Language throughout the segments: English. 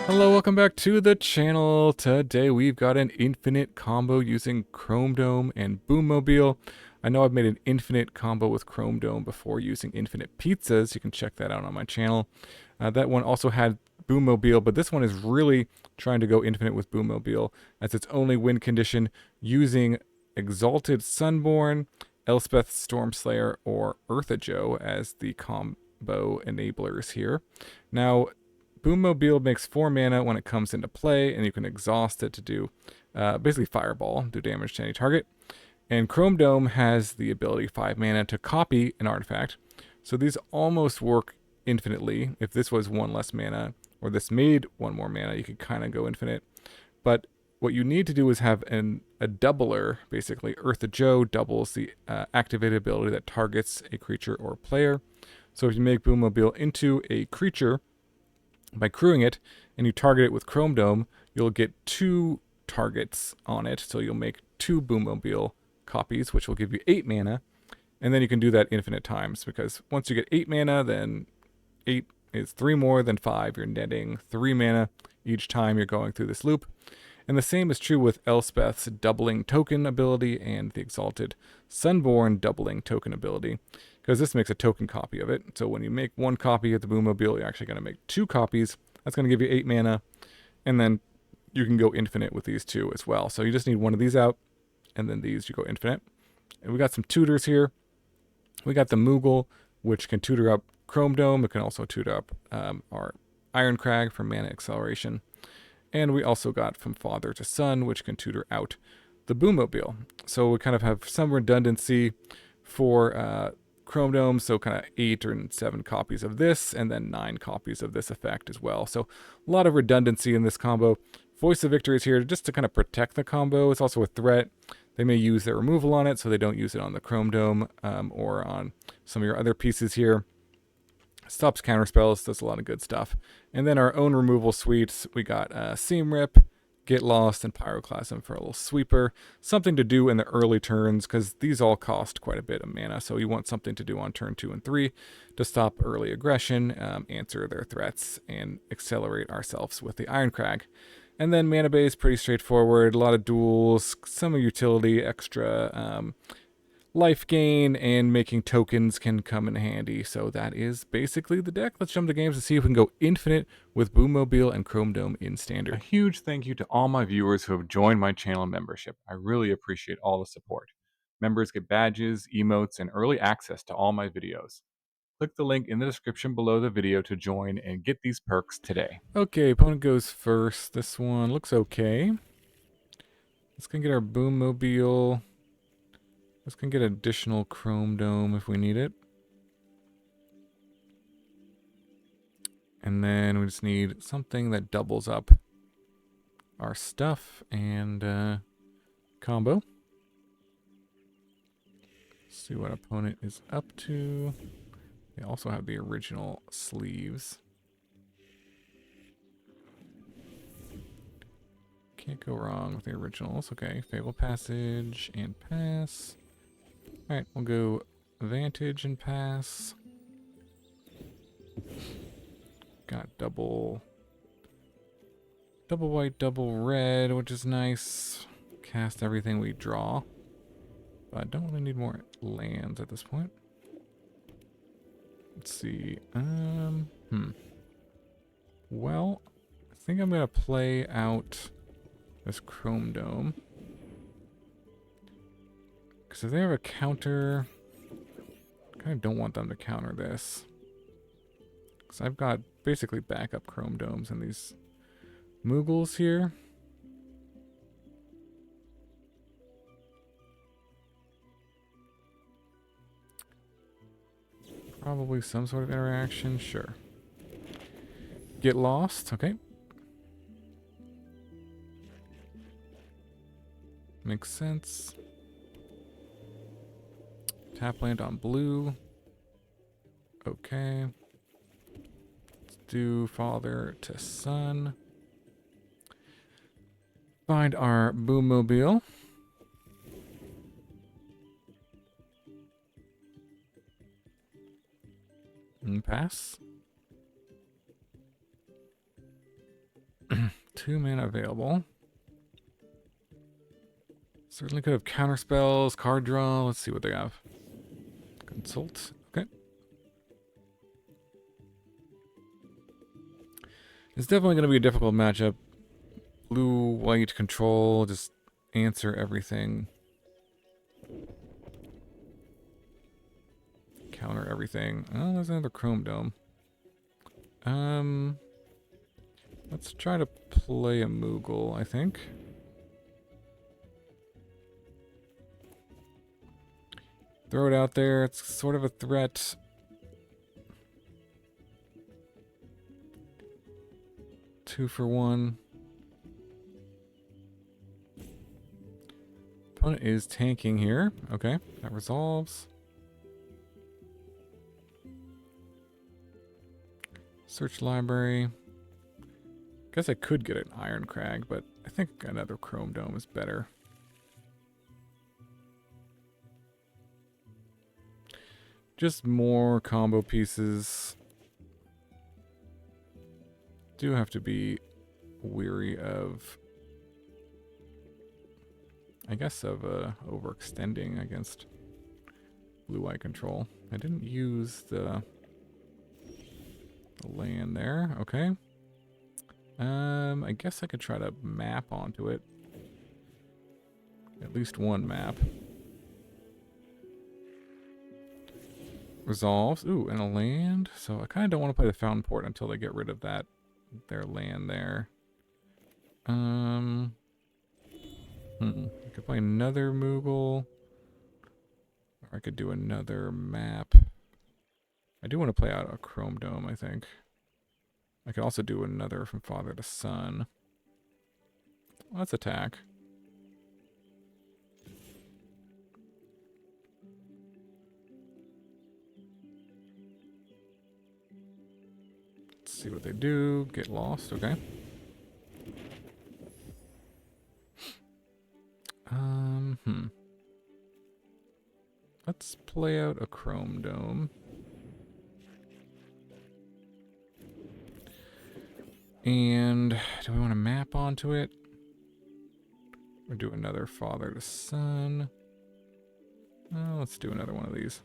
Hello, welcome back to the channel. Today we've got an infinite combo using Chrome Dome and Boommobile. I know I've made an infinite combo with Chrome Dome before using infinite pizzas. You can check that out on my channel. That one also had Boommobile, but this one is really trying to go infinite with Boommobile as its only win condition using Exalted Sunborn, Elspeth Stormslayer, or Ertha Joe as the combo enablers here. Now, Boommobile makes 4 mana when it comes into play, and you can exhaust it to do basically Fireball, do damage to any target. And Chrome Dome has the ability 5 mana to copy an artifact. So these almost work infinitely. If this was 1 less mana, or this made 1 more mana, you could kind of go infinite. But what you need to do is have a doubler, basically. Ertha Joe doubles the activated ability that targets a creature or player. So if you make Boommobile into a creature, by crewing it, and you target it with Chrome Dome, you'll get 2 targets on it. So you'll make 2 Boommobile copies, which will give you 8 mana. And then you can do that infinite times, because once you get 8 mana, then 8 is 3 more than 5. You're netting 3 mana each time you're going through this loop. And the same is true with Elspeth's doubling token ability and the Exalted Sunborn doubling token ability, because this makes a token copy of it. So when you make 1 copy of the Boommobile, you're actually going to make 2 copies. That's going to give you 8 mana, and then you can go infinite with these 2 as well. So you just need 1 of these out, and then these you go infinite. And we got some tutors here. We got the Moogle, which can tutor up Chrome Dome. It can also tutor up our Irencrag for mana acceleration. And we also got From Father to Son, which can tutor out the Boommobile. So we kind of have some redundancy for Chrome Dome, so kind of 8 or 7 copies of this, and then 9 copies of this effect as well. So a lot of redundancy in this combo. Voice of Victory is here just to kind of protect the combo. It's also a threat. They may use their removal on it, so they don't use it on the Chrome Dome or on some of your other pieces here. Stops counterspells, does a lot of good stuff. And then our own removal suites, we got Seam Rip, Get Lost, and Pyroclasm for a little sweeper. Something to do in the early turns, because these all cost quite a bit of mana, so you want something to do on turn 2 and 3 to stop early aggression, answer their threats, and accelerate ourselves with the Irencrag. And then mana base, pretty straightforward, a lot of duels, some utility, extra life gain, and making tokens can come in handy. So that is basically the deck. Let's jump to games and see if we can go infinite with Boommobile and Chrome Dome in standard. A huge thank you to all my viewers who have joined my channel membership. I really appreciate all the support. Members get badges, emotes, and early access to all my videos. Click the link in the description below the video to join and get these perks today. Okay, opponent goes first. This one looks okay. Let's go get our Boommobile. Let's go get additional Chrome Dome if we need it. And then we just need something that doubles up our stuff and combo. See what opponent is up to. They also have the original sleeves. Can't go wrong with the originals. Okay, Fable Passage and pass. Alright, we'll go Vantage and pass. Got double white, double red, which is nice. Cast everything we draw. But I don't really need more lands at this point. Let's see. Well, I think I'm gonna play out this Chrome Dome. Because if they have a counter, I kind of don't want them to counter this. Because I've got basically backup Chrome Domes and these Moogles here. Probably some sort of interaction, sure. Get Lost, okay. Makes sense. Tap land on blue. Okay. Let's do Father to Son. Find our Boommobile. And pass. 2 mana available. Certainly could have counter spells, card draw. Let's see what they have. Consult. Okay. It's definitely going to be a difficult matchup. Blue, white, control, just answer everything. Counter everything. Oh, there's another Chrome Dome. Let's try to play a Moogle, I think. Throw it out there. It's sort of a threat. Two for one. Opponent is tanking here. Okay, that resolves. Search library. Guess I could get an Irencrag, but I think another Chrome Dome is better. Just more combo pieces. Do have to be weary of, I guess, of overextending against blue-white control. I didn't use the land there. Okay. I guess I could try to map onto it. At least one map. Resolves. Ooh, and a land. So I kind of don't want to play the Fountainport until they get rid of that, their land there. I could play another Moogle. Or I could do another map. I do want to play out a Chrome Dome, I think. I could also do another from Father to Son. Well, let's attack. Let's see what they do. Get lost, okay. Let's play out a Chrome Dome. And do we want to map onto it? Or do another Father to Son? Let's do another one of these.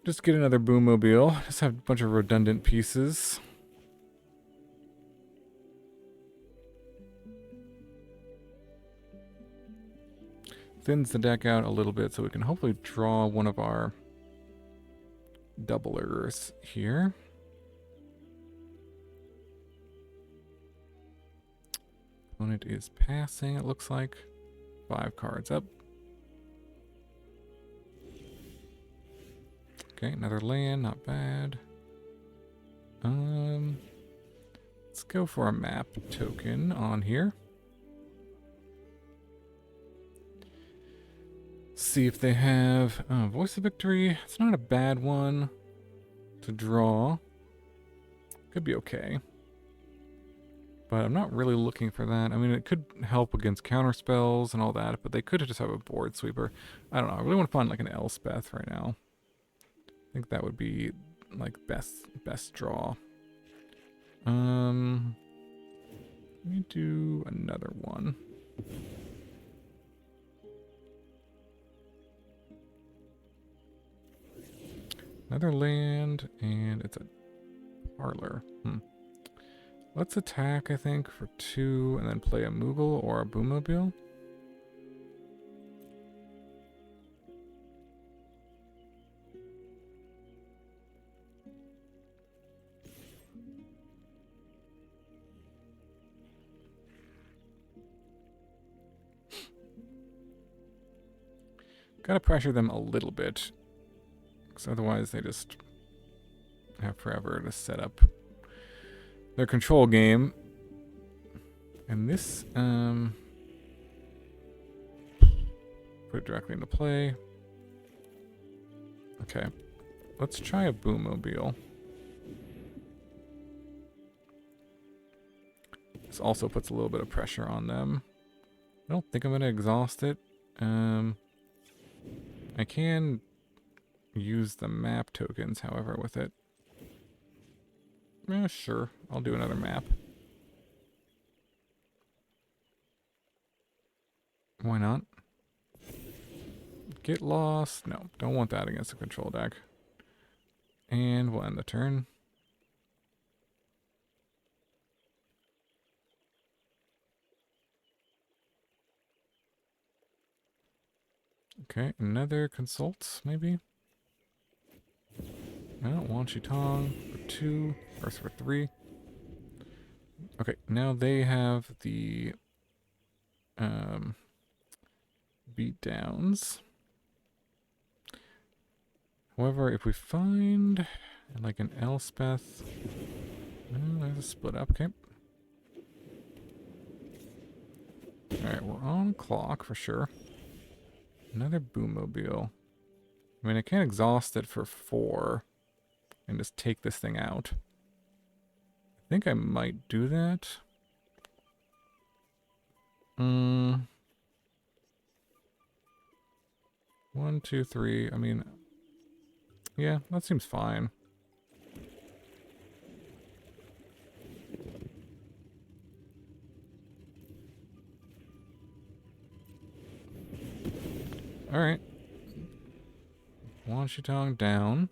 Just get another Boommobile. Just have a bunch of redundant pieces. Thins the deck out a little bit so we can hopefully draw one of our doublers here. Opponent is passing, it looks like. 5 cards up. Okay, another land, not bad. Let's go for a map token on here. See if they have Voice of Victory. It's not a bad one to draw. Could be okay. But I'm not really looking for that. I mean, it could help against counter spells and all that, but they could just have a board sweeper. I don't know. I really want to find like an Elspeth right now. I think that would be like best draw. Let me do another one. Another land, and it's a parlor. Let's attack, I think, for 2, and then play a Moogle or a Boommobile. Gotta pressure them a little bit. Because otherwise they just have forever to set up their control game. And this, put it directly into play. Okay. Let's try a Boommobile. This also puts a little bit of pressure on them. I don't think I'm going to exhaust it. I can use the map tokens, however, with it. Yeah, sure. I'll do another map. Why not? Get lost. No, don't want that against the control deck. And we'll end the turn. Okay, another consult, maybe? I don't want you Tong for 2, or for 3. Okay, now they have the beat downs. However, if we find like an Elspeth, there's a split up. Okay. All right, we're on clock for sure. Another Boommobile. I mean, I can't exhaust it for 4 and just take this thing out. I think I might do that. 1, 2, 3. I mean, yeah, that seems fine. Alright. Wanshitong down.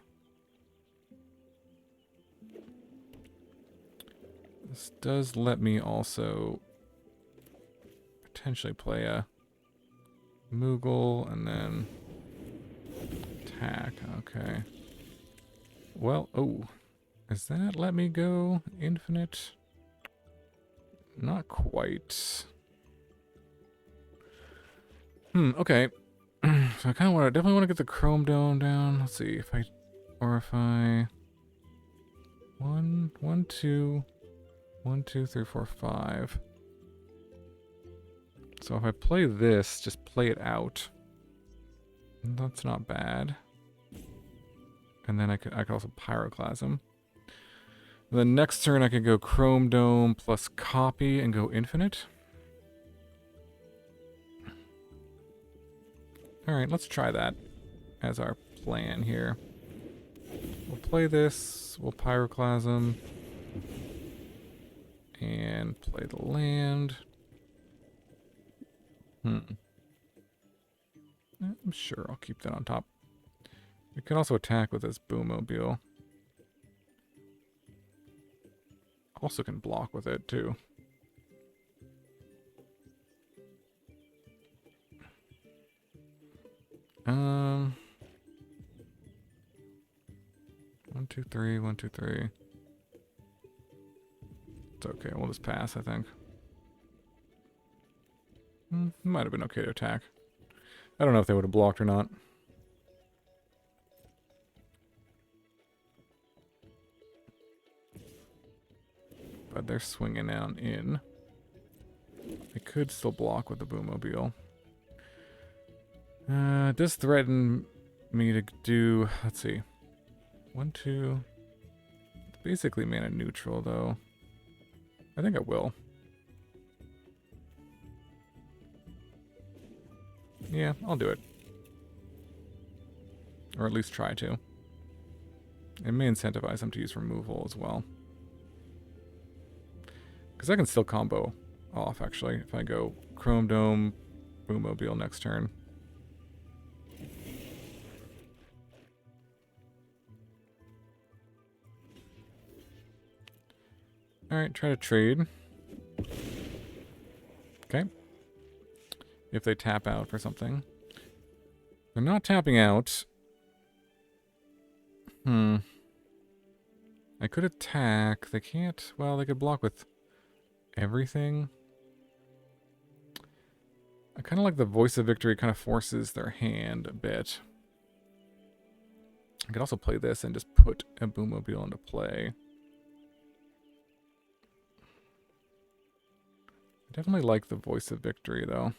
This does let me also potentially play a Moogle and then attack. Okay. Well, oh. Does that let me go infinite? Not quite. Okay. So I kind of want to, definitely want to get the Chrome Dome down. Let's see if I, or if I, 1, 2, 1, 2, 3, 4, 5. So if I play this, just play it out. That's not bad. And then I could also Pyroclasm. The next turn I could go Chrome Dome plus copy and go infinite. Alright, let's try that as our plan here. We'll play this, we'll Pyroclasm, and play the land. I'm sure I'll keep that on top. We can also attack with this Boommobile. Also can block with it too. One, two, three, 1, 2, 3. It's okay, we'll just pass, I think. Might have been okay to attack. I don't know if they would have blocked or not. But they're swinging on in. They could still block with the Boommobile. It does threaten me to do, let's see. 1, 2. It's basically mana neutral, though. I think I will. Yeah, I'll do it. Or at least try to. It may incentivize them to use removal as well. Because I can still combo off, actually, if I go Chrome Dome, Boommobile next turn. Alright, try to trade. Okay. If they tap out for something. They're not tapping out. I could attack. They can't. Well, they could block with everything. I kind of like the Voice of Victory kind of forces their hand a bit. I could also play this and just put a Boommobile into play. I definitely like the Voice of Victory, though.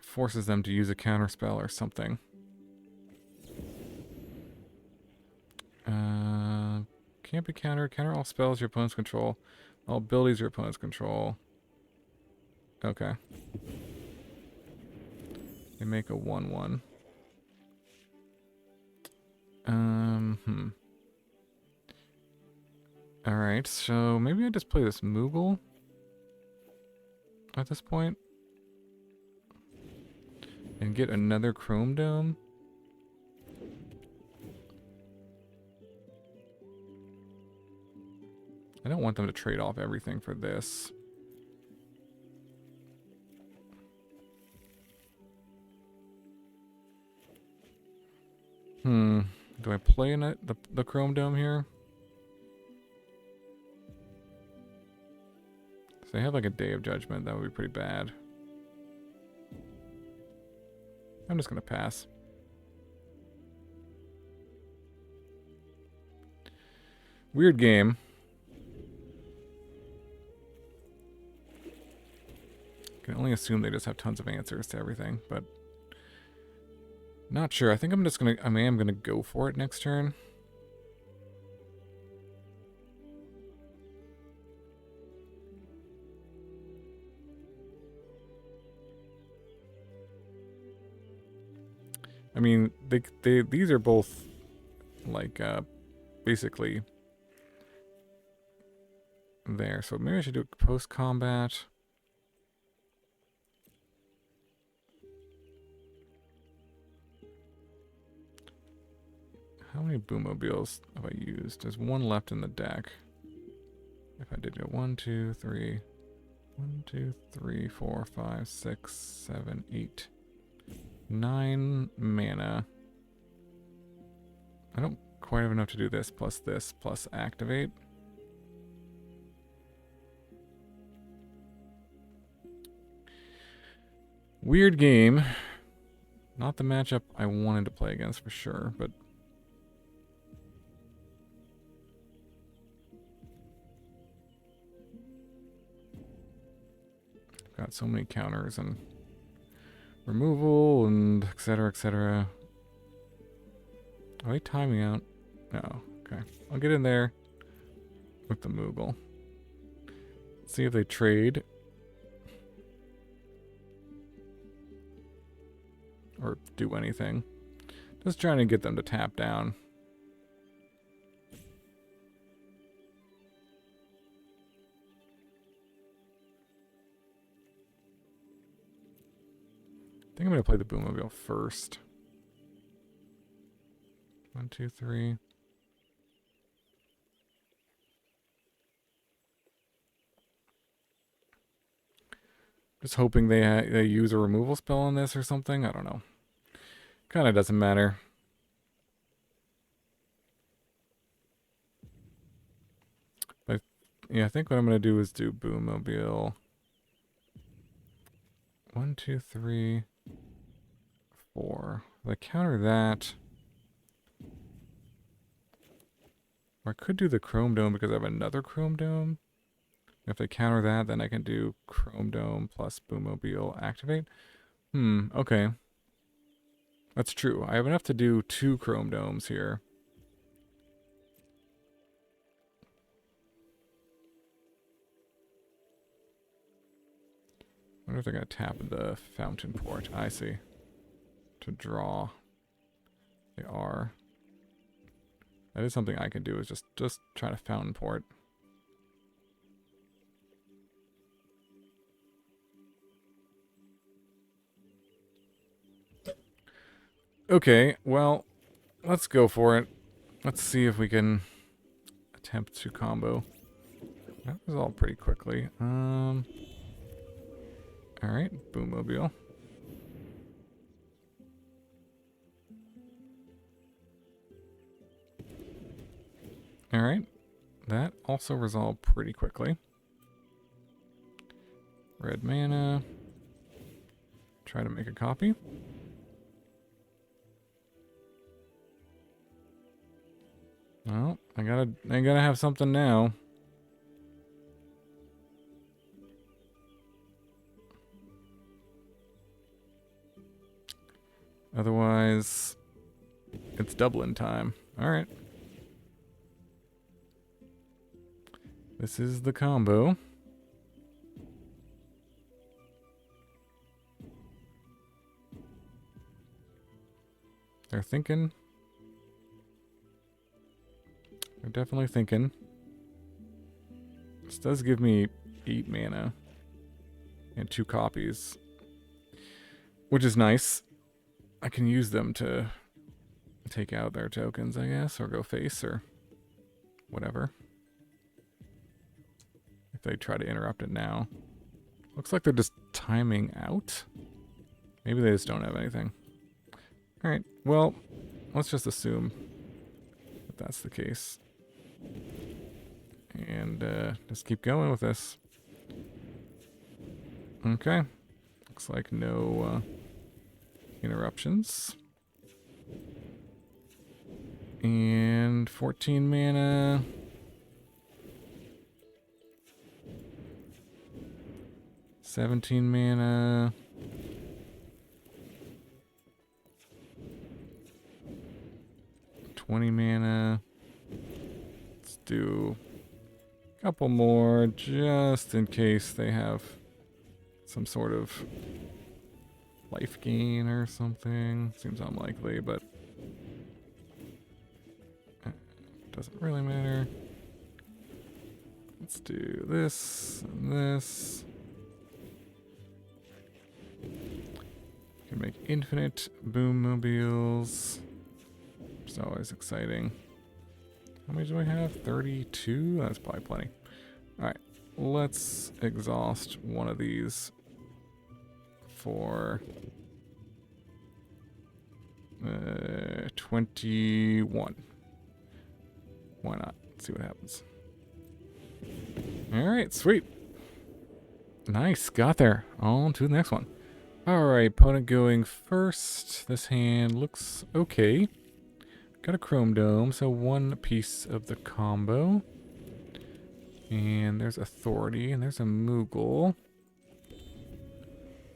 Forces them to use a counterspell or something. Can't be countered. Counter all spells your opponents control. All abilities your opponents control. Okay. They make a 1/1. Alright, so maybe I just play this Moogle at this point. And get another Chrome Dome. I don't want them to trade off everything for this. Do I play in it, the Chrome Dome here? So they have like a Day of Judgment. That would be pretty bad. I'm just going to pass. Weird game. Can only assume they just have tons of answers to everything, but not sure. I think I'm just gonna. I am gonna go for it next turn. I mean, these are both like basically there. So maybe I should do post combat. How many Boommobiles have I used? There's one left in the deck. If I did go 1, 2, 3, 1, 2, 3, 4, 5, 6, 7, 8, 9 mana. I don't quite have enough to do this plus activate. Weird game. Not the matchup I wanted to play against for sure, but got so many counters and removal and etc. etc. Are they timing out? No. Okay. I'll get in there with the Moogle. See if they trade. Or do anything. Just trying to get them to tap down. I think I'm going to play the Boommobile first. 1, 2, 3. Just hoping they use a removal spell on this or something. I don't know. Kind of doesn't matter. But yeah, I think what I'm going to do is do Boommobile. 1, 2, 3, 4. If I counter that, or I could do the Chrome Dome because I have another Chrome Dome. If they counter that, then I can do Chrome Dome plus Boommobile activate. Okay. That's true. I have enough to do 2 Chrome Domes here. I wonder if they're going to tap the Fountainport. I see. To draw. They are. That is something I can do, is just try to Fountainport. Okay, well, let's go for it. Let's see if we can attempt to combo. That was all pretty quickly. Alright, Boommobile. Alright, that also resolved pretty quickly. Red mana. Try to make a copy. Well, I gotta have something now. Otherwise, it's Dublin time. Alright. This is the combo. They're thinking. They're definitely thinking. This does give me 8 mana and 2 copies, which is nice. I can use them to take out their tokens, I guess, or go face or whatever. If they try to interrupt it now. Looks like they're just timing out. Maybe they just don't have anything. Alright, well, let's just assume that that's the case. And just keep going with this. Okay. Looks like no interruptions. And 14 mana. $17 mana. $20 mana. Let's do a couple more just in case they have some sort of life gain or something. Seems unlikely, but doesn't really matter. Let's do this and this. Can make infinite Boommobiles. It's always exciting. How many do I have? 32? That's probably plenty. Alright, let's exhaust one of these for 21. Why not? Let's see what happens. Alright, sweet. Nice, got there. On to the next one. Alright, opponent going first. This hand looks okay. Got a Chrome Dome, so one piece of the combo. And there's Authority, and there's a Moogle.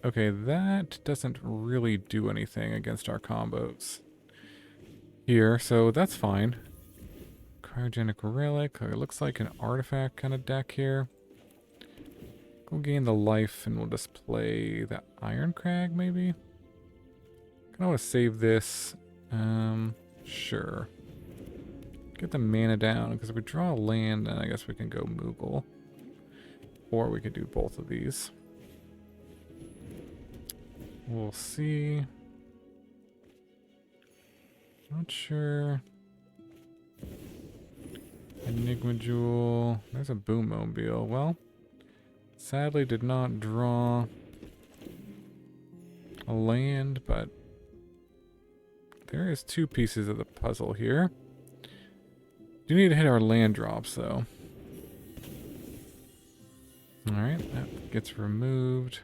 Okay, that doesn't really do anything against our combos here, so that's fine. Cryogenic Relic. It looks like an artifact kind of deck here. Go gain the life, and we'll just play the Irencrag, maybe? Kind of want to save this. Sure. Get the mana down, because if we draw a land, then I guess we can go Moogle. Or we could do both of these. We'll see. Not sure. Enigma Jewel. There's a Boommobile. Well, sadly did not draw a land, but there is 2 pieces of the puzzle here. Do need to hit our land drops, though. Alright, that gets removed.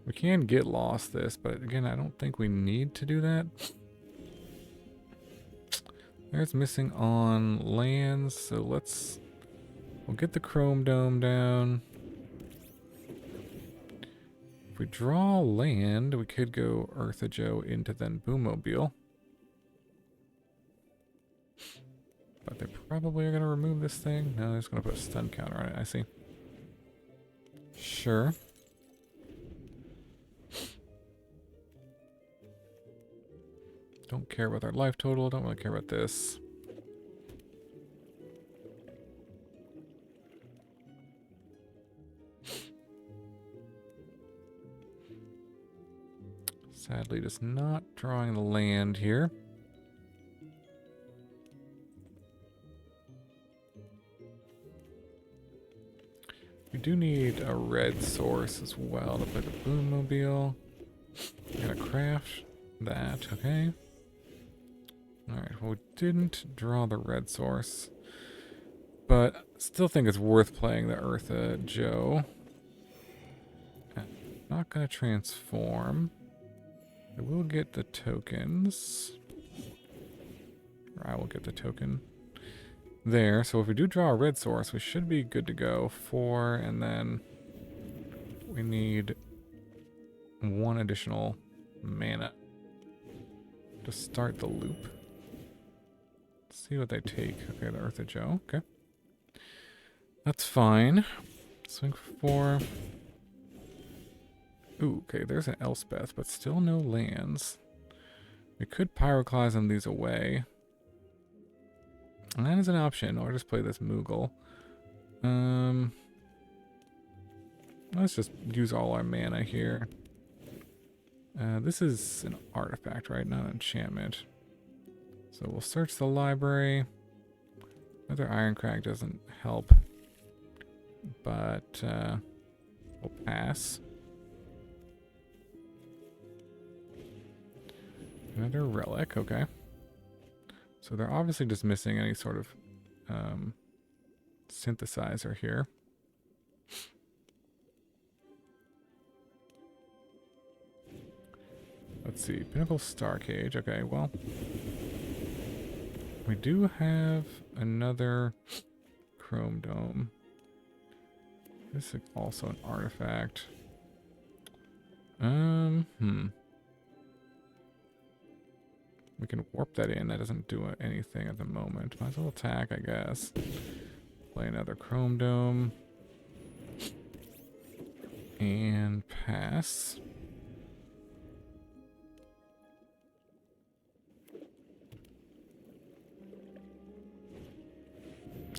We can get lost this, but again, I don't think we need to do that. There's missing on lands, so we'll get the Chrome Dome down. If we draw land, we could go Ertha Joe into then Boommobile. But they probably are going to remove this thing. No, they're just going to put a stun counter on it, I see. Sure. Don't care about their life total, don't really care about this. Sadly, just not drawing the land here. We do need a red source as well to play the Boommobile. We're gonna craft that, okay. Alright, well we didn't draw the red source. But still think it's worth playing the Ertha Joe. Not gonna transform. I will get the tokens. Or I will get the token there. So if we do draw a red source, we should be good to go. 4, and then we need 1 additional mana to start the loop. see what they take. Okay, the Ertha Joe. Okay. That's fine. Swing for 4. Ooh, okay, there's an Elspeth, but still no lands. We could Pyroclasm these away. And that is an option, or just play this Moogle. Let's just use all our mana here. This is an artifact, right? Not an enchantment. So we'll search the library. Another Irencrag doesn't help. But we'll pass. Another relic, okay. So they're obviously just missing any sort of synthesizer here. Let's see, Pinnacle Star Cage. Okay, well, we do have another Chrome Dome. This is also an artifact. We can warp that in. That doesn't do anything at the moment. Might as well attack, I guess. Play another Chrome Dome. And pass.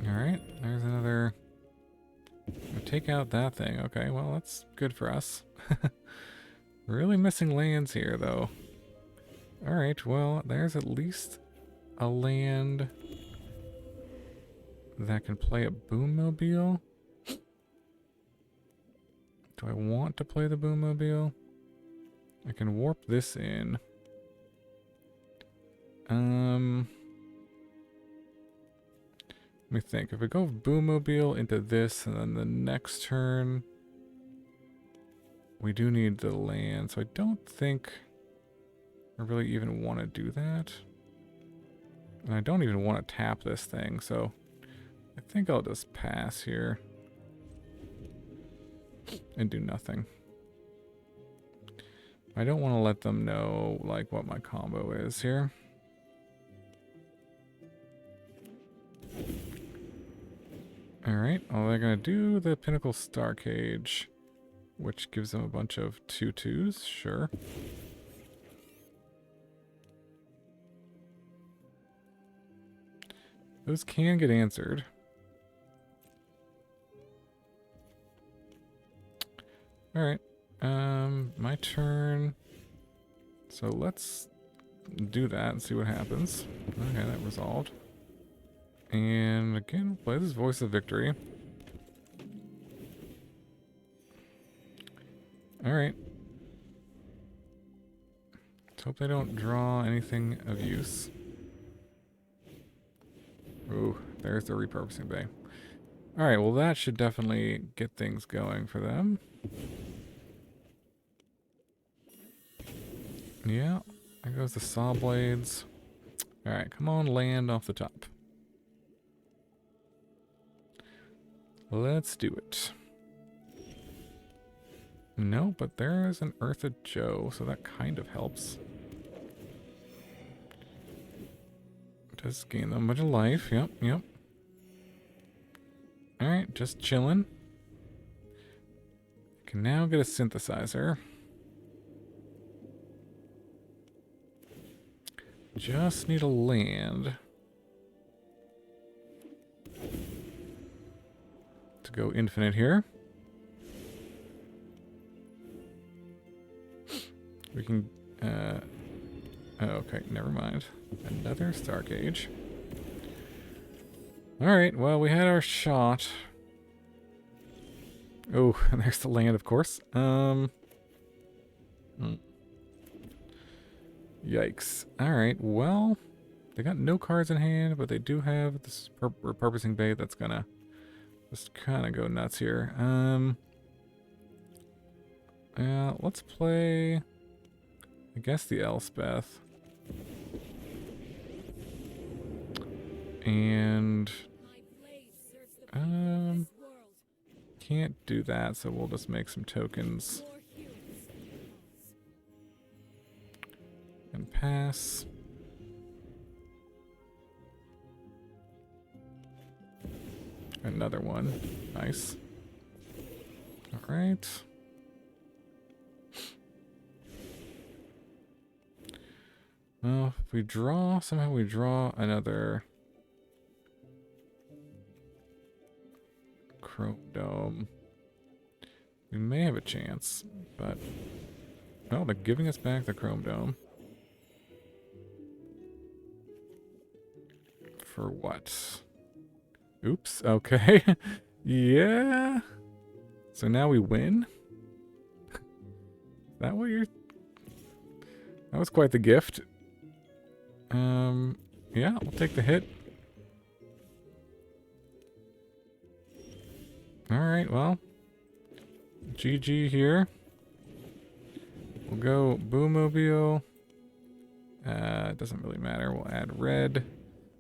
Alright, there's another. Take out that thing. Okay, well, that's good for us. Really missing lands here, though. Alright, well, there's at least a land that can play a Boommobile. Do I want to play the Boommobile? I can warp this in. Let me think. If we go Boommobile into this, and then the next turn, we do need the land, so I don't think I really even want to do that. And I don't even want to tap this thing, so I think I'll just pass here and do nothing. I don't want to let them know, like, what my combo is here. Alright, well, they're going to do the Pinnacle Star Cage, which gives them a bunch of 2/2s, sure. Those can get answered. Alright, my turn. So let's do that and see what happens. Okay, that resolved. And again, play this Voice of Victory. Alright. Let's hope they don't draw anything of use. Ooh, there's the repurposing bay. Alright, well that should definitely get things going for them. Yeah, there goes the saw blades. Alright, come on, land off the top. Let's do it. No, but there is an Ertha Joe, so that kind of helps. Does gain them a bunch of life. Yep, yep. Alright, just chilling. Can now get a synthesizer. Just need a land to go infinite here. We can, oh, okay, never mind. Another Star Cage. Alright, well, we had our shot. Oh, and there's the land, of course. Yikes. Alright, well, they got no cards in hand, but they do have this repurposing bait that's gonna just kind of go nuts here. Let's play, I guess, the Elspeth. And can't do that, so we'll just make some tokens and pass. Another one. Nice. Alright. Well, if we draw, somehow we draw another Chrome Dome. We may have a chance, but... Oh, they're giving us back the Chrome Dome. For what? Oops, okay. Yeah. So now we win? Is that what you're... That was quite the gift. Yeah, we'll take the hit. Alright, well. GG here. We'll go Boommobile. It doesn't really matter. We'll add red.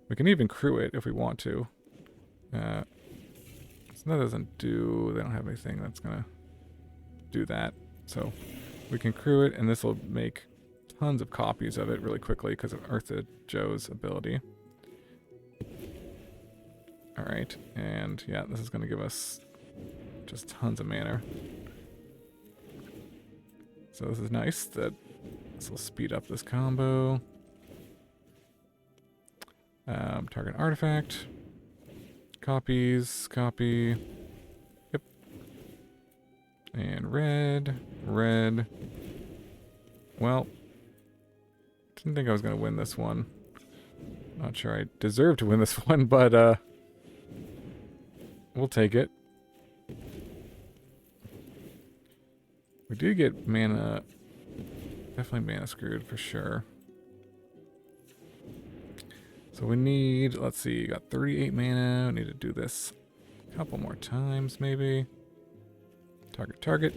We can even crew it if we want to. So that doesn't do... They don't have anything that's gonna do that. So we can crew it, and this will make tons of copies of it really quickly because of Ertha Joe's ability. Alright, and yeah, this is going to give us just tons of mana. So this is nice that this will speed up this combo. Target artifact. Copies, copy. Yep. And red, red. Well, didn't think I was going to win this one. Not sure I deserve to win this one, but we'll take it. We do get mana, definitely mana screwed for sure. So we need, let's see, got 38 mana. We need to do this a couple more times maybe. Target, target.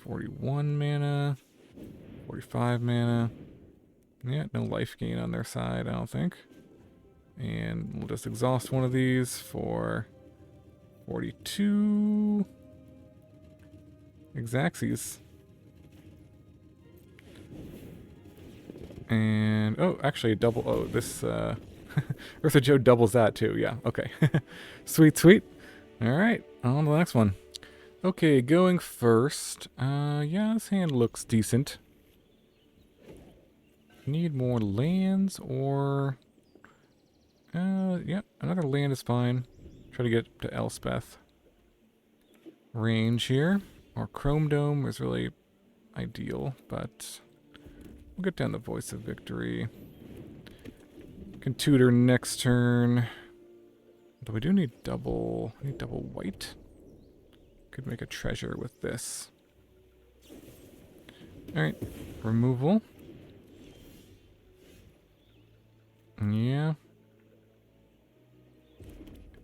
$41 mana, 45 mana. Yeah, no life gain on their side, I don't think. And we'll just exhaust one of these for 42 Exaxes. And, oh, actually, double, oh, this, Ertha Joe doubles that too, yeah, okay. Sweet, sweet. Alright, on to the next one. Okay, going first. Yeah, this hand looks decent. Need more lands or... yeah, another land is fine. Try to get to Elspeth. Range here. Or Chrome Dome is really ideal, but... We'll get down the Voice of Victory. Can tutor next turn. But we do need double... We need double white. Could make a treasure with this. Alright, removal. Yeah.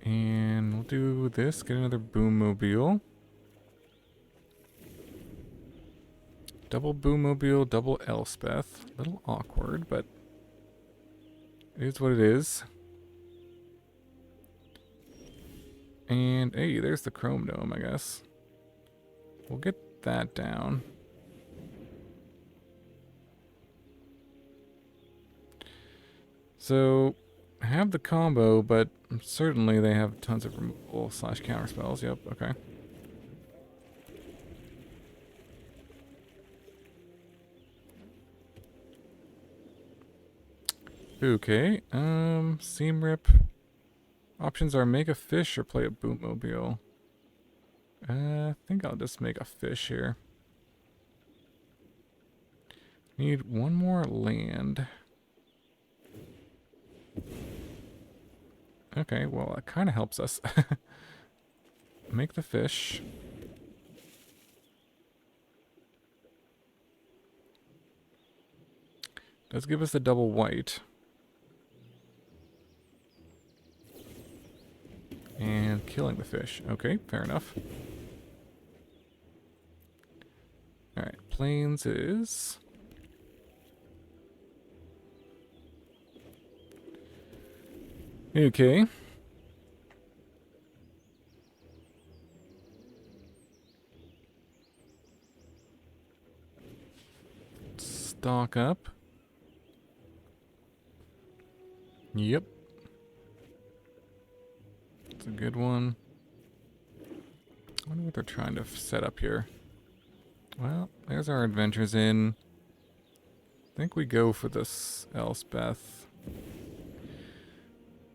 And we'll do this, get another Boommobile. Double Boommobile, double Elspeth. A little awkward, but it is what it is. And, hey, there's the Chrome Dome, I guess. We'll get that down. So, I have the combo, but certainly they have tons of removal / counter spells. Yep, okay. Okay, Seam Rip. Options are make a fish or play a Boommobile. I think I'll just make a fish here. Need one more land. Okay, well, that kind of helps us. Make the fish. Does give us the double white. And killing the fish. Okay, fair enough. Alright, plains is... Okay. Stock up. Yep. It's a good one. I wonder what they're trying to set up here. Well, there's our Adventures Inn. I think we go for this Elspeth.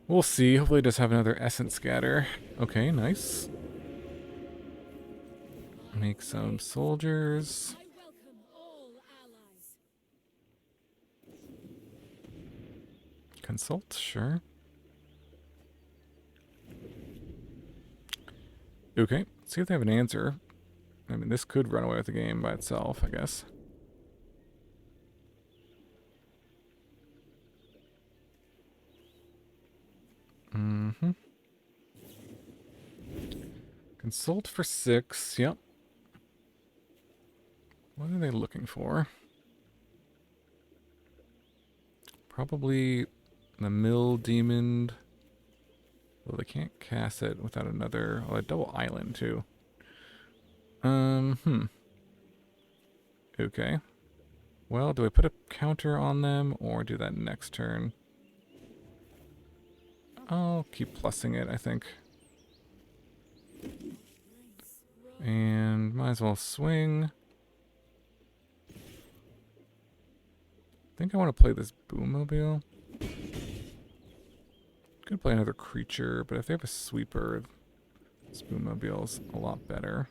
We'll see. Hopefully it does have another Essence Scatter. Okay, nice. Make some soldiers. Consult, sure. Okay, let's see if they have an answer. I mean, this could run away with the game by itself, I guess. Mm-hmm. Consult for 6, yep. What are they looking for? Probably the Mill Demon. Well, they can't cast it without another... Oh, a double island, too. Okay. Well, do I put a counter on them, or do that next turn? I'll keep plussing it, I think. And might as well swing. I think I want to play this Boommobile. Could play another creature, but if they have a sweeper, this Boommobile's a lot better.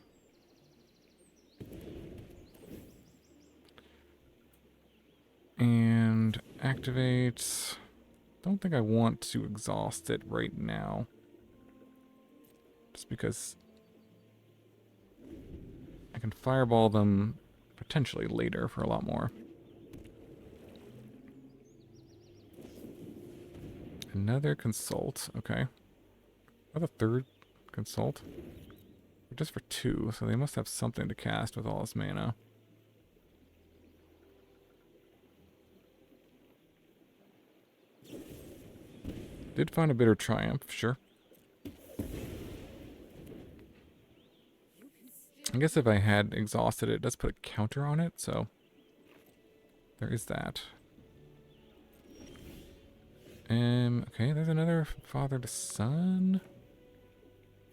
And activate. Don't think I want to exhaust it right now. Just because I can fireball them potentially later for a lot more. Another consult, okay. What a third consult? Just for 2, so they must have something to cast with all this mana. Did find a Bitter Triumph, sure. I guess if I had exhausted it, it does put a counter on it, so there is that. Okay, there's another father to son.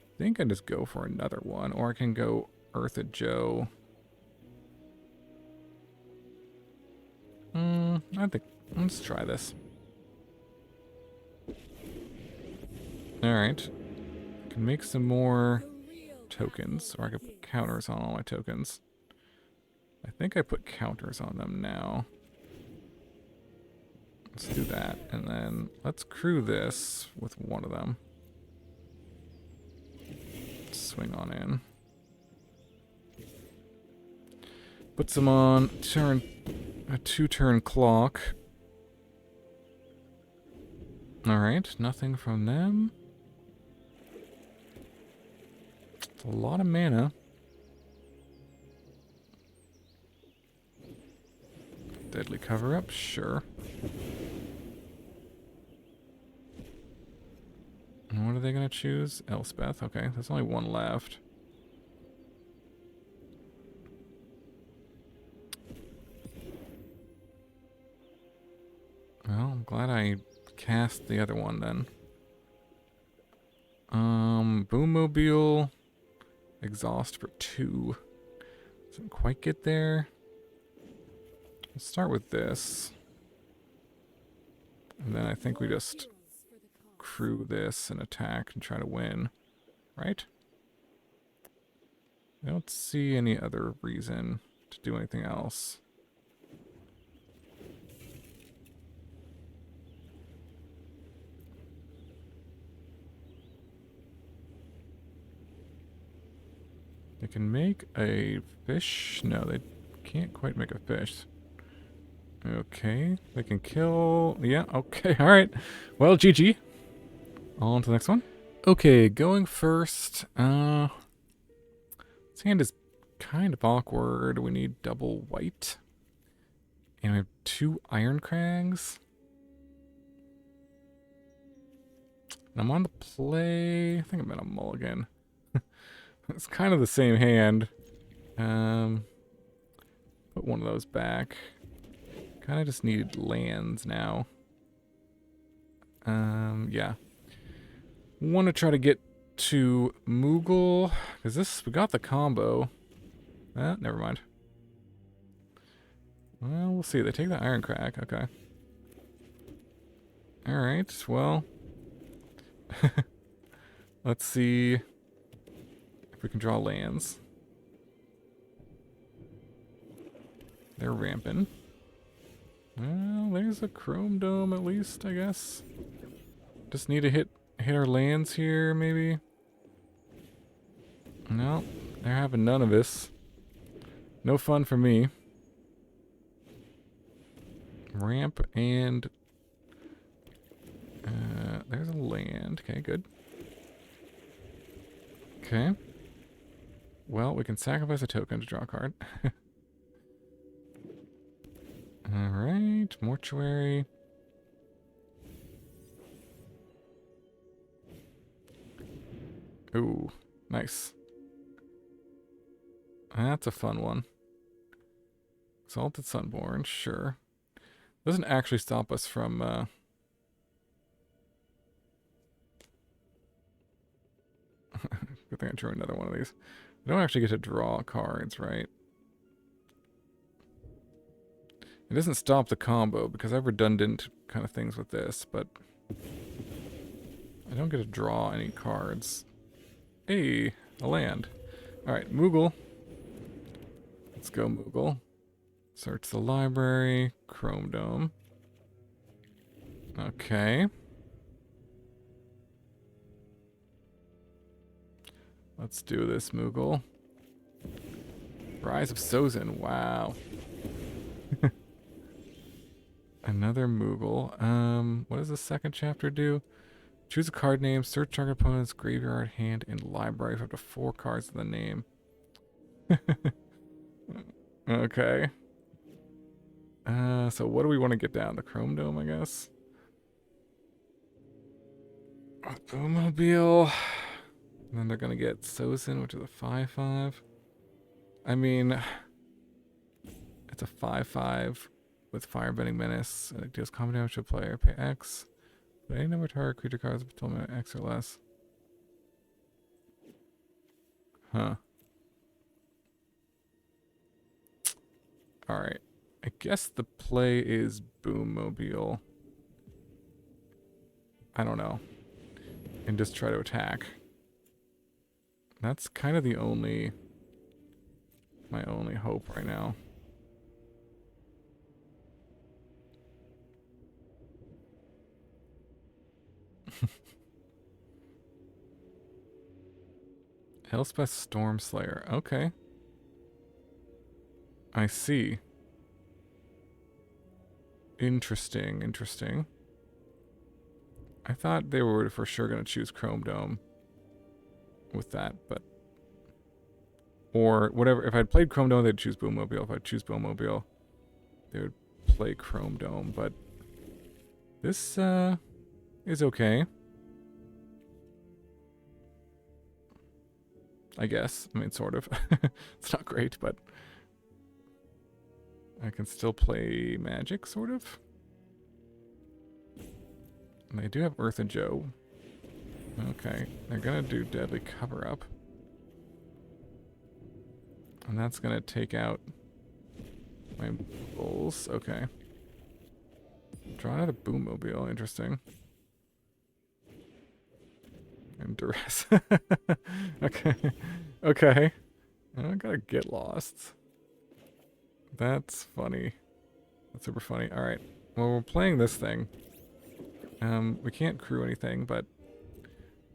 I think I just go for another one, or I can go Ertha Joe. I think let's try this. Alright. I can make some more tokens, or I can put counters on all my tokens. I think I put counters on them now. Let's do that, and then let's crew this with one of them. Swing on in. Put some on a 2-turn clock. Alright, nothing from them. It's a lot of mana. Deadly cover-up, sure. And what are they going to choose? Elspeth, okay. There's only one left. Well, I'm glad I cast the other one then. Boommobile. Exhaust for 2. Doesn't quite get there. Let's start with this. And then I think we just crew this and attack and try to win. Right? I don't see any other reason to do anything else. They can make a fish? No, they can't quite make a fish. Okay, they can kill... Yeah, okay, alright. Well, GG. On to the next one. Okay, going first. This hand is kind of awkward. We need double white. And we have 2 Irencrags. And I'm on the play... I think I'm in a mulligan. It's kind of the same hand. Put one of those back. Kind of just need lands now. Yeah. Want to try to get to Moogle, because we got the combo. Never mind. Well, we'll see. They take the Irencrag. Okay. Alright, well. Let's see if we can draw lands. They're ramping. Well, there's a Chrome Dome at least, I guess. Just need to hit our lands here, maybe. No, they're having none of this. No fun for me. Ramp and there's a land. Okay, good. Okay. Well, we can sacrifice a token to draw a card. Alright, mortuary. Ooh, nice. That's a fun one. Exalted Sunborn, sure. Doesn't actually stop us from good thing I drew another one of these. I don't actually get to draw cards, right? It doesn't stop the combo because I have redundant kind of things with this, but I don't get to draw any cards. Hey, a land. Alright, Moogle. Let's go, Moogle. Search the library. Chrome Dome. Okay. Let's do this, Moogle. Rise of Sozin. Wow. Another Moogle. What does the second chapter do? Choose a card name, search target opponent's graveyard, hand, and library for up to 4 cards in the name. Okay. So what do we want to get down? The Chrome Dome, I guess? Boommobile. And then they're going to get Sozin, which is a 5/5. I mean, it's a 5/5 with Firebending Menace. And it deals combat damage to a player. Pay X. But any number of target creature cards with total X or less. Huh. Alright. I guess the play is Boommobile. I don't know. And just try to attack. That's kind of the only... my only hope right now. Elspeth Stormslayer. Okay. I see. Interesting, interesting. I thought they were for sure going to choose Chrome Dome with that, but... or whatever. If I'd played Chrome Dome, they'd choose Boommobile. If I'd choose Boommobile, they would play Chrome Dome, but... this, is okay. I guess. I mean, sort of. It's not great, but... I can still play Magic, sort of. And they do have Ertha Joe. Okay. They're gonna do Deadly Cover-Up. And that's gonna take out my Bulls. Okay. Draw another Boommobile. Interesting. And Duress. Okay. Okay. I gotta get lost. That's funny. That's super funny. Alright. Well, we're playing this thing. We can't crew anything, but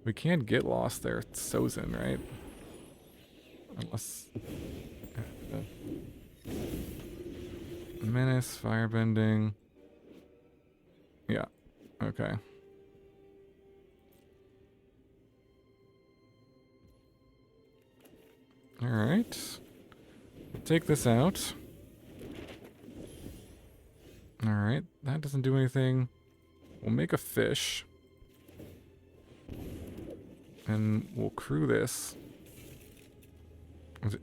we can get lost there. It's Sozin, right? Unless... Menace, Firebending. Yeah. Okay. Alright. Take this out. Alright, that doesn't do anything. We'll make a fish. And we'll crew this.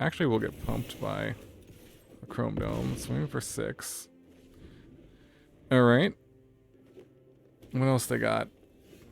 Actually, we'll get pumped by a Chrome Dome. Swing for 6. Alright. What else they got?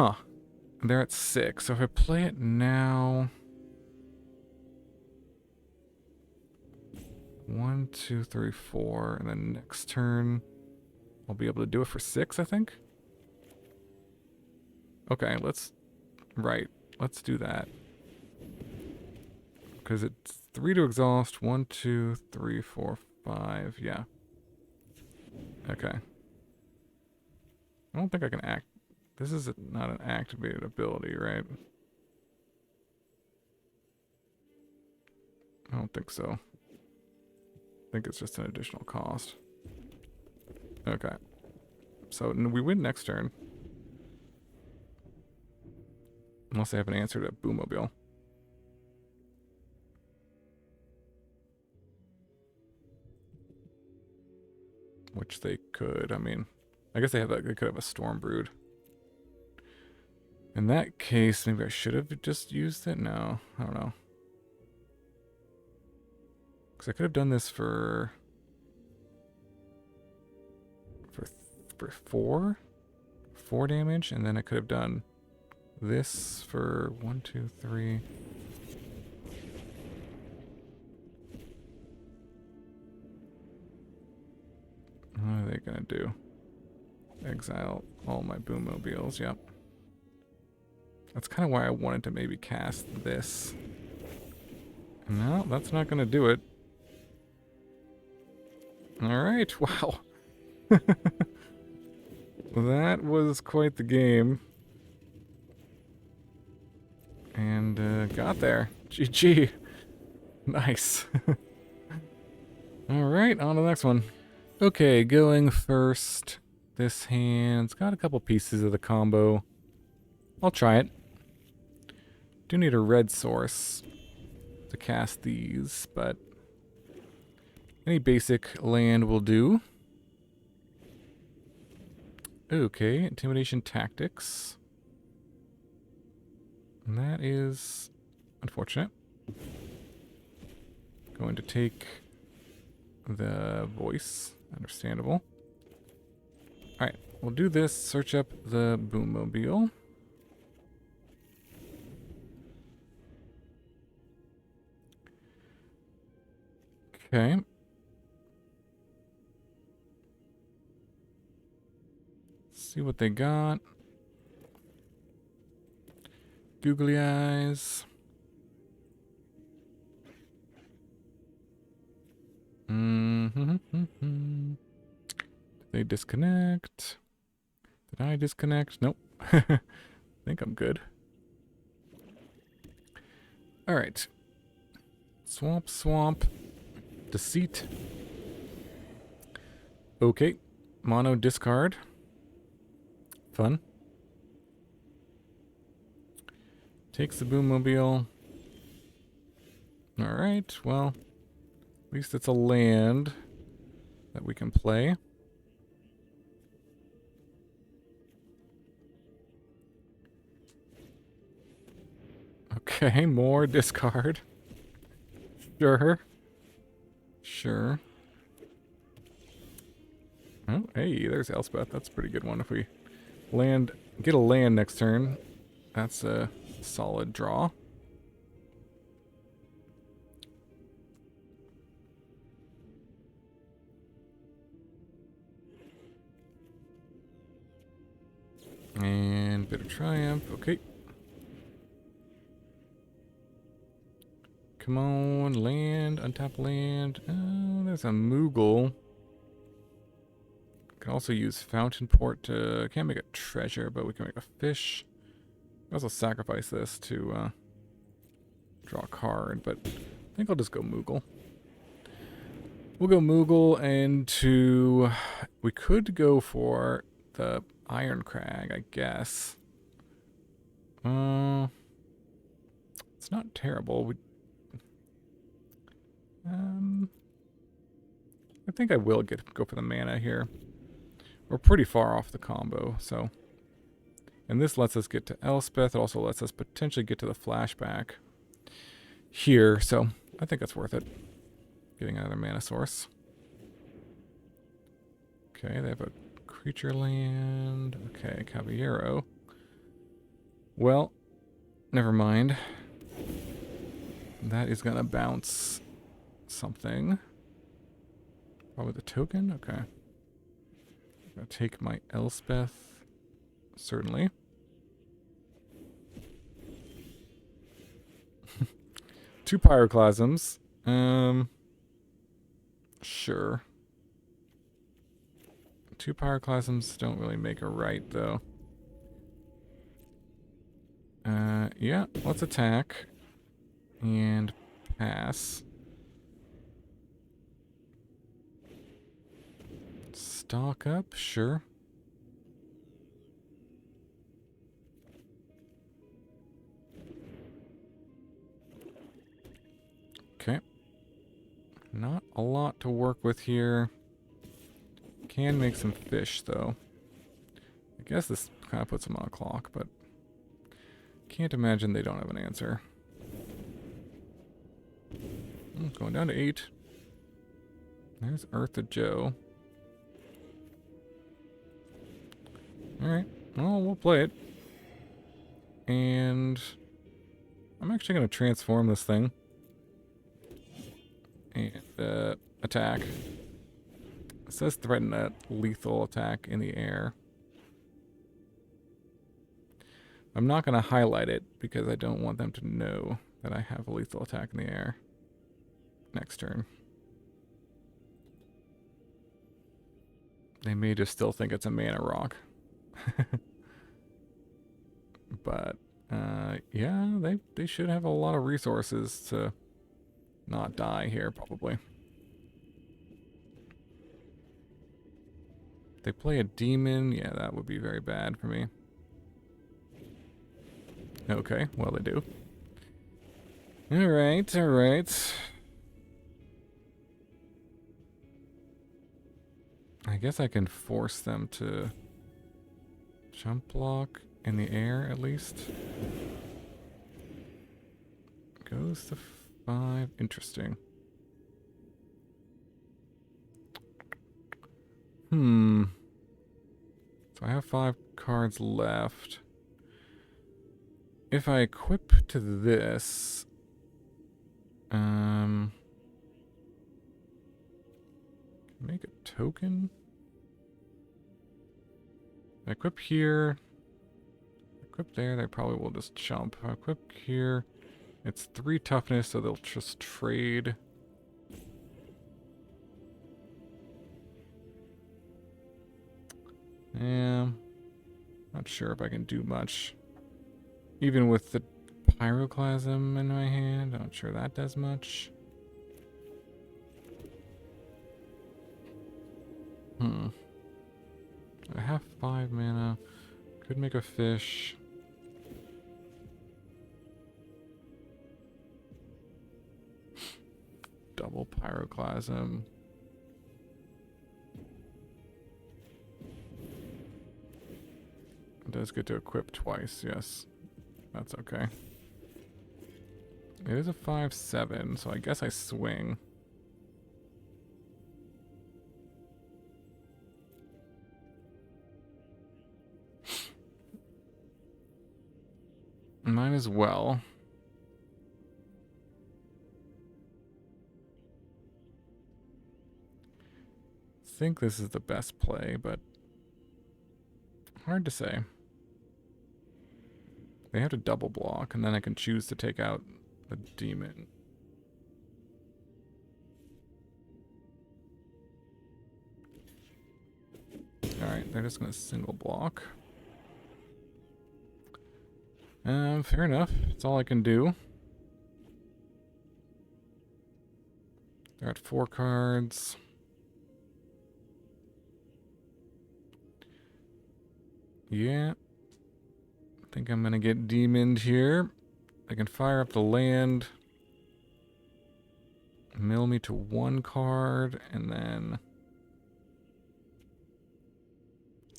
Huh. They're at 6. So if I play it now... 1, 2, 3, 4, and then next turn I'll be able to do it for 6, I think. Okay, let's do that. Because it's 3 to exhaust, 1, 2, 3, 4, 5, yeah. Okay. I don't think I can act. This is not an activated ability, right? I don't think so. I think it's just an additional cost. Okay. So we win next turn. Unless they have an answer to Boommobile. Which they could. I mean, I guess they could have a Storm Brood. In that case, maybe I should have just used it? No, I don't know. Because I could have done this for 4 damage, and then I could have done this for 1, 2, 3. What are they gonna do? Exile all my Boommobiles, yep. That's kind of why I wanted to maybe cast this. No, that's not gonna do it. Alright, wow. That was quite the game. And got there. GG. Nice. Alright, on to the next one. Okay, going first. This hand's got a couple pieces of the combo. I'll try it. Do need a red source to cast these, but any basic land will do. Okay, intimidation tactics. And that is unfortunate. Going to take the voice. Understandable. Alright, we'll do this. Search up the Boommobile. Okay. See what they got. Googly eyes. Did they disconnect? Did I disconnect? Nope. I think I'm good. Alright. Swamp. Deceit. Okay. Mono discard. Fun. Takes the Boommobile. Alright, well, at least it's a land that we can play. Okay, more discard. Sure. Oh, hey, there's Elspeth. That's a pretty good one. If we get a land next turn, that's a solid draw. And bit of triumph. Okay. Come on, land, untap land. Oh, there's a Moogle. Can also use Fountainport to... Can't make a treasure, but we can make a fish. Also sacrifice this to draw a card, but I think I'll just go Moogle. We'll go Moogle into... We could go for the Irencrag, I guess. It's not terrible. I think I will go for the mana here. We're pretty far off the combo, so... And this lets us get to Elspeth. It also lets us potentially get to the flashback here, so I think that's worth it. Getting another mana source. Okay, they have a creature land. Okay, Caballero. Well, never mind. That is gonna bounce something. Probably the token? Okay. I'm gonna take my Elspeth. Certainly. Two Pyroclasms. Sure. Two Pyroclasms don't really make a right, though. Yeah, let's attack. And pass. Stock up, sure. Okay. Not a lot to work with here. Can make some fish, though. I guess this kind of puts them on a clock, but can't imagine they don't have an answer. Going down to 8. There's Ertha Joe. Alright, well, we'll play it. And I'm actually going to transform this thing. And attack. It says threaten a lethal attack in the air. I'm not going to highlight it because I don't want them to know that I have a lethal attack in the air. Next turn. They may just still think it's a mana rock. But, yeah, they should have a lot of resources to not die here, probably. If they play a demon, yeah, that would be very bad for me. Okay, well, they do. Alright, alright. I guess I can force them to jump block in the air, at least. Goes to 5. Interesting. So I have 5 cards left. If I equip to this, make a token. I equip here. Equip there. They probably will just jump. If I equip here, it's 3 toughness, so they'll just trade. Yeah, not sure if I can do much. Even with the Pyroclasm in my hand, I'm not sure that does much. I have 5 mana. Could make a fish. Double Pyroclasm. It does get to equip twice, yes. That's okay. It is a 5/7, so I guess I swing. Might as well. I think this is the best play, but hard to say. They have to double block, and then I can choose to take out the demon. Alright, they're just going to single block. Fair enough. That's all I can do. They're at 4 cards. Yeah. I think I'm going to get demoned here. I can fire up the land. Mill me to 1 card, and then...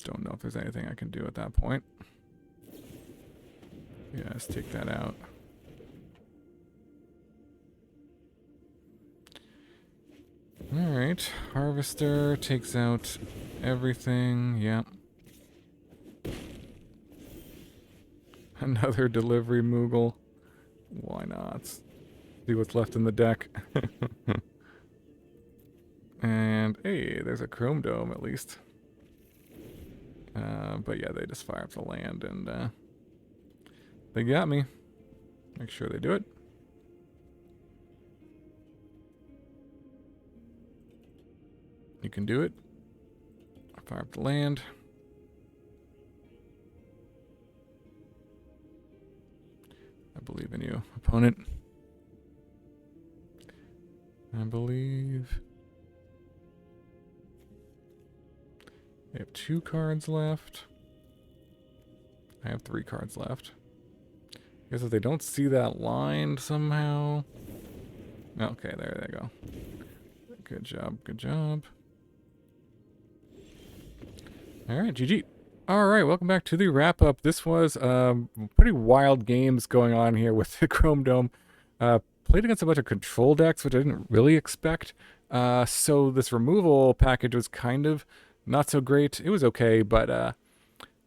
Don't know if there's anything I can do at that point. Yeah, let's take that out. Alright, Harvester takes out everything, yeah. Another Delivery Moogle. Why not? See what's left in the deck. And, hey, there's a Chrome Dome at least. But yeah, they just fire up the land and they got me. Make sure they do it. You can do it. Fire up the land. I believe in you, opponent. I believe. They have 2 cards left. I have 3 cards left. I guess if they don't see that line somehow. Okay, there they go. Good job, good job. Alright, GG. Alright, welcome back to the wrap-up. This was pretty wild games going on here with the Chrome Dome. Played against a bunch of control decks, which I didn't really expect. So this removal package was kind of not so great. It was okay, but it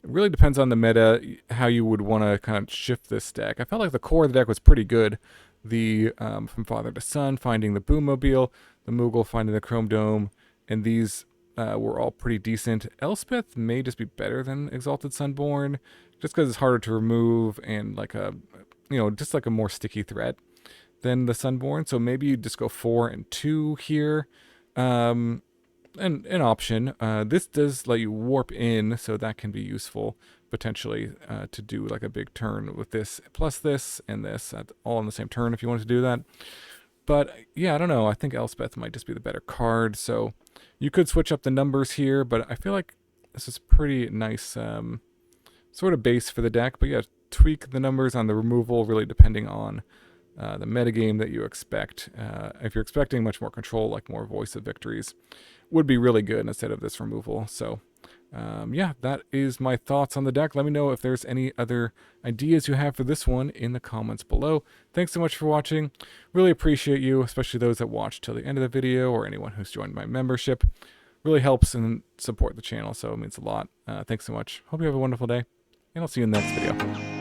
really depends on the meta, how you would want to kind of shift this deck. I felt like the core of the deck was pretty good. The From Father to Son, finding the Boommobile, the Moogle, finding the Chrome Dome, and these were all pretty decent. Elspeth may just be better than Exalted Sunborn, just because it's harder to remove and like a, just like a more sticky threat than the Sunborn. So maybe you just go 4 and 2 here. And an option. This does let you warp in, so that can be useful potentially to do like a big turn with this plus this and this all on the same turn if you want to do that. But yeah, I don't know. I think Elspeth might just be the better card, so you could switch up the numbers here, but I feel like this is pretty nice sort of base for the deck. But yeah, tweak the numbers on the removal really depending on the metagame that you expect. If you're expecting much more control, like more Voice of Victories, would be really good instead of this removal. So yeah, that is my thoughts on the deck. Let me know if there's any other ideas you have for this one in the comments below. Thanks so much for watching. Really appreciate you, especially those that watched till the end of the video or anyone who's joined my membership. Really helps and support the channel, so it means a lot. Thanks so much. Hope you have a wonderful day, and I'll see you in the next video.